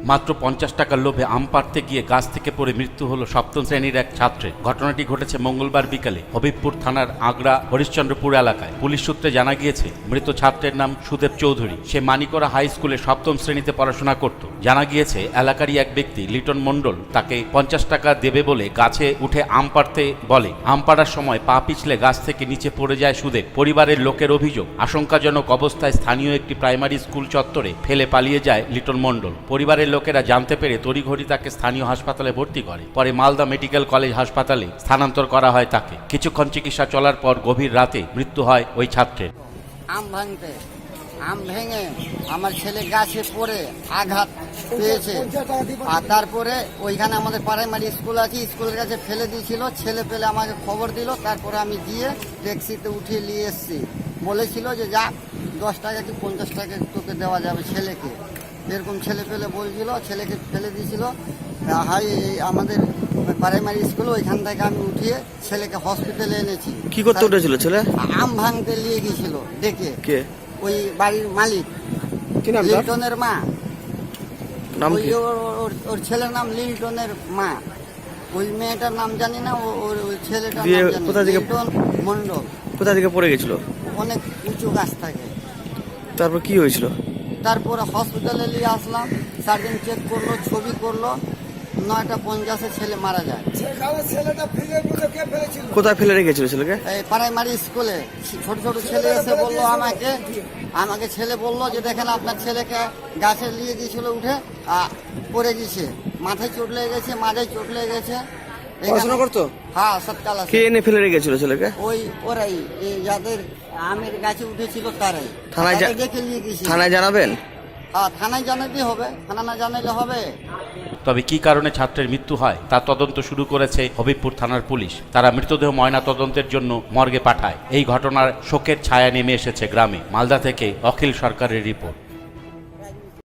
মাত্র 50 টাকার লোভে আম পাড়তে গিয়ে গাছ থেকে পড়ে মৃত্যু হলো সপ্তম শ্রেণীর এক ছাত্রের। ঘটনাটি ঘটেছে মঙ্গলবার বিকালে হবিবপুর থানার আগড়া হরিশ্চন্দ্রপুর এলাকায়। পুলিশ সূত্রে জানা গিয়েছে মৃত ছাত্রের নাম সুদেব চৌধুরী। সে মানিকরা হাই স্কুলে সপ্তম শ্রেণীতে পড়াশোনা করত। জানা গিয়েছে এলাকারই এক ব্যক্তি লিটন মণ্ডল তাকে 50 টাকা দেবে বলে গাছে উঠে আম পাড়তে বলে। আম পাড়ার সময় পা পিছলে গাছ থেকে নিচে পড়ে যায় সুদেব। পরিবারের লোকের অভিযোগ, আশঙ্কাজনক অবস্থায় স্থানীয় একটি প্রাইমারি স্কুল চত্বরে ফেলে পালিয়ে যায় লিটন মণ্ডল। পরিবারের লোকেরা জানতে পেরে তড়িঘড়ি তাকে স্থানীয় হাসপাতালে ভর্তি করে। পরে মালদা মেডিকেল কলেজ হাসপাতালে স্থানান্তর করা হয় তাকে। কিছুক্ষণ চিকিৎসা চলার পর গভীর রাতে মৃত্যু হয় ওই ছাত্রের। আম ভাঙতে আম ভেঙে আমার ছেলে গাছে পড়ে আঘাত পেয়েছে। আর তারপরে ওইখানে আমাদের প্রাইমারি স্কুল আছে, স্কুলের কাছে ফেলে দিয়েছিল। ছেলে পেলে আমাকে খবর দিল, তারপরে আমি গিয়ে ট্যাক্সিতে উঠিয়ে নিয়ে এসেছি। বলেছিল যে যা 10 টাকা কি 50 টাকা তোকে দেওয়া যাবে ছেলেকে, এরকম ছেলে পেলে বলছিল। ছেলেকে ফেলে দিয়েছিল হাই আমাদের প্রাইমারি স্কুল, ওইখান থেকে আমি উঠিয়ে ছেলেকে হসপিটালে এনেছি। কি করতে উঠেছিল ছেলে? আম ভাঙতে নিয়ে গিয়েছিল ডেকে। কে? ওই বাড়ির মালিক লিল্টনের মা। নাম কি? ওর ছেলের নাম লিল্টনের মা। ওই মেয়েটার নাম জানি না, ওই ছেলেটার নাম জানি। লিল্টন মণ্ডল। কোথা থেকে পড়ে গেছিল? অনেক উঁচু গাছ থাকে। তারপর কি হয়েছিল? তারপরে হসপিটালে নিয়ে আসলাম, সার্জন চেক করলো, ছবি করলো। 9:50 ছেলে মারা যায়। কোথায় ফেলে রেখেছিল ছেলেকে? এই প্রাইমারি স্কুলে ছোট ছোট ছেলে এসে বললো আমাকে ছেলে বললো যে দেখেন আপনার ছেলেকে গাছে নিয়ে গিয়েছিল, উঠে পড়ে গেছে, মাথায় চোট লেগে গেছে, মাথায় চোট লেগে গেছে। পড়াশোনা করতো? হ্যাঁ, সৎকাল। কে এনে ফেলে রেখেছিল ছেলেকে? ওরাই যাদের আমের গাছে উঠেছিল তারাই। থানায় দেখে নিয়ে গেছে। থানায় জানাবেন? হ্যাঁ, থানায় জানাতে হবে, থানা না জানাইলে হবে। তবে কি কারণে ছাত্রের মৃত্যু হয় তার তদন্ত শুরু করেছে হবিবপুর থানার পুলিশ। তারা মৃতদেহ ময়না তদন্তের জন্য মর্গে পাঠায়। এই ঘটনার শোকের ছায়া নেমে এসেছে গ্রামে। মালদা থেকে অখিল সরকারের রিপোর্ট।